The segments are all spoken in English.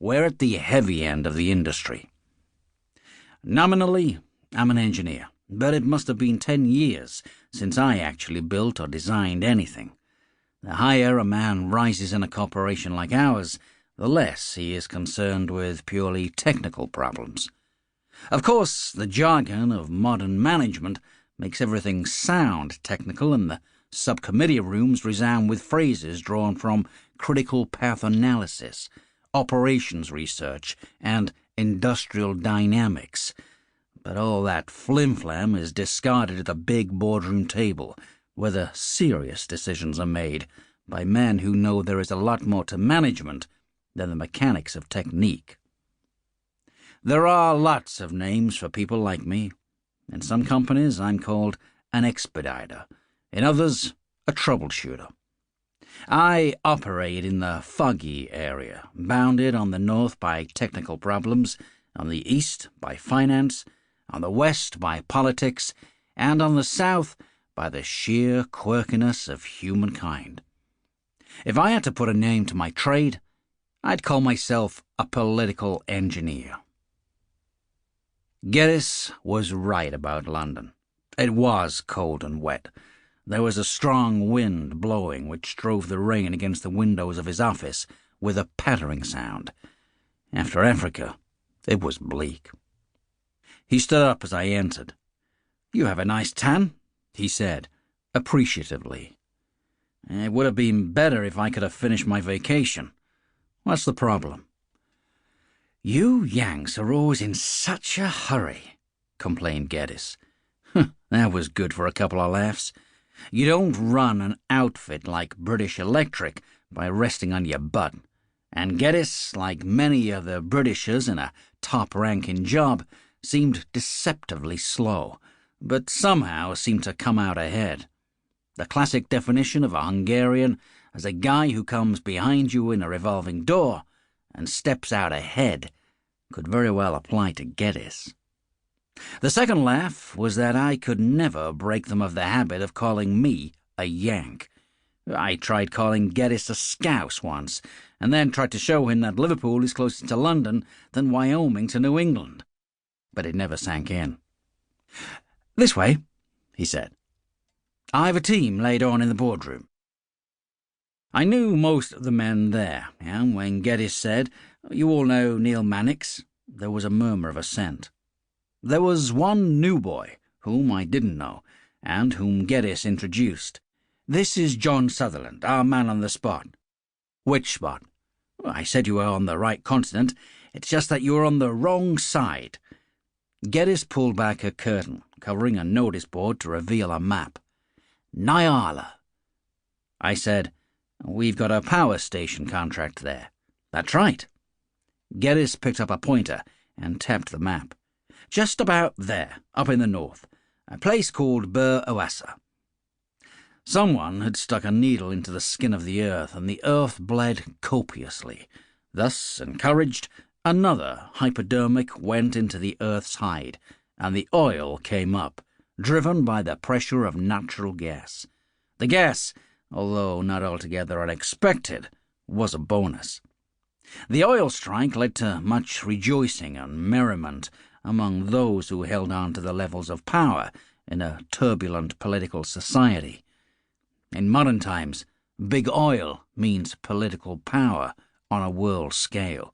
We're at the heavy end of the industry. Nominally, I'm an engineer, but it must have been 10 years since I actually built or designed anything. The higher a man rises in a corporation like ours, the less he is concerned with purely technical problems. Of course, the jargon of modern management makes everything sound technical, and the subcommittee rooms resound with phrases drawn from critical path analysis, operations research, and industrial dynamics. But all that flim-flam is discarded at the big boardroom table, where the serious decisions are made by men who know there is a lot more to management than the mechanics of technique. There are lots of names for people like me. In some companies, I'm called an expediter. In others, a troubleshooter. I operate in the foggy area, bounded on the north by technical problems, on the east by finance, on the west by politics, and on the south by the sheer quirkiness of humankind. If I had to put a name to my trade, I'd call myself a political engineer. Geddes was right about London. It was cold and wet. There was a strong wind blowing which drove the rain against the windows of his office with a pattering sound. After Africa, it was bleak. He stood up as I entered. "You have a nice tan," he said, appreciatively. "It would have been better if I could have finished my vacation. What's the problem?" "You Yanks are always in such a hurry," complained Geddes. That was good for a couple of laughs. You don't run an outfit like British Electric by resting on your butt, and Geddes, like many of the Britishers in a top-ranking job, seemed deceptively slow, but somehow seemed to come out ahead. The classic definition of a Hungarian as a guy who comes behind you in a revolving door and steps out ahead could very well apply to Geddes. The second laugh was that I could never break them of the habit of calling me a Yank. I tried calling Geddes a scouse once, and then tried to show him that Liverpool is closer to London than Wyoming to New England. But it never sank in. "This way," he said. "I've a team laid on in the boardroom." I knew most of the men there, and when Geddes said, "You all know Neil Mannix," there was a murmur of assent. There was one new boy, whom I didn't know, and whom Geddes introduced. "This is John Sutherland, our man on the spot." "Which spot?" "I said you were on the right continent. It's just that you were on the wrong side." Geddes pulled back a curtain, covering a notice board to reveal a map. "Nyala." I said, "We've got a power station contract there." "That's right." Geddes picked up a pointer and tapped the map. "Just about there, up in the north, a place called Bur Oasa." Someone had stuck a needle into the skin of the earth, and the earth bled copiously. Thus encouraged, another hypodermic went into the earth's hide, and the oil came up, driven by the pressure of natural gas. The gas, although not altogether unexpected, was a bonus. The oil strike led to much rejoicing and merriment among those who held on to the levels of power in a turbulent political society. In modern times, big oil means political power on a world scale,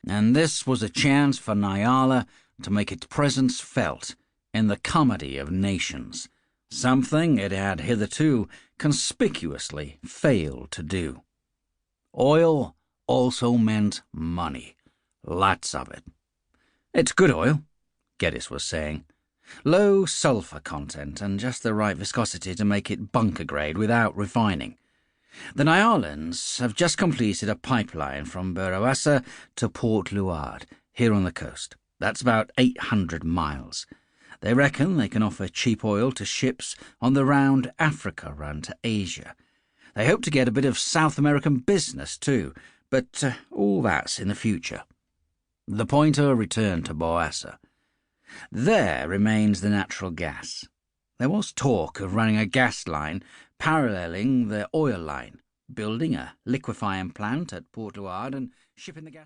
and this was a chance for Nyala to make its presence felt in the comedy of nations, something it had hitherto conspicuously failed to do. Oil also meant money, lots of it. "It's good oil," Geddes was saying. "Low sulfur content and just the right viscosity to make it bunker grade without refining. The Nyalans have just completed a pipeline from Bur Oasa to Port Luard, here on the coast. That's about 800 miles. They reckon they can offer cheap oil to ships on the round Africa run to Asia. They hope to get a bit of South American business too, but all that's in the future." The pointer returned to Boasa. "There remains the natural gas. There was talk of running a gas line paralleling the oil line, building a liquefying plant at Port Luard and shipping the gas..."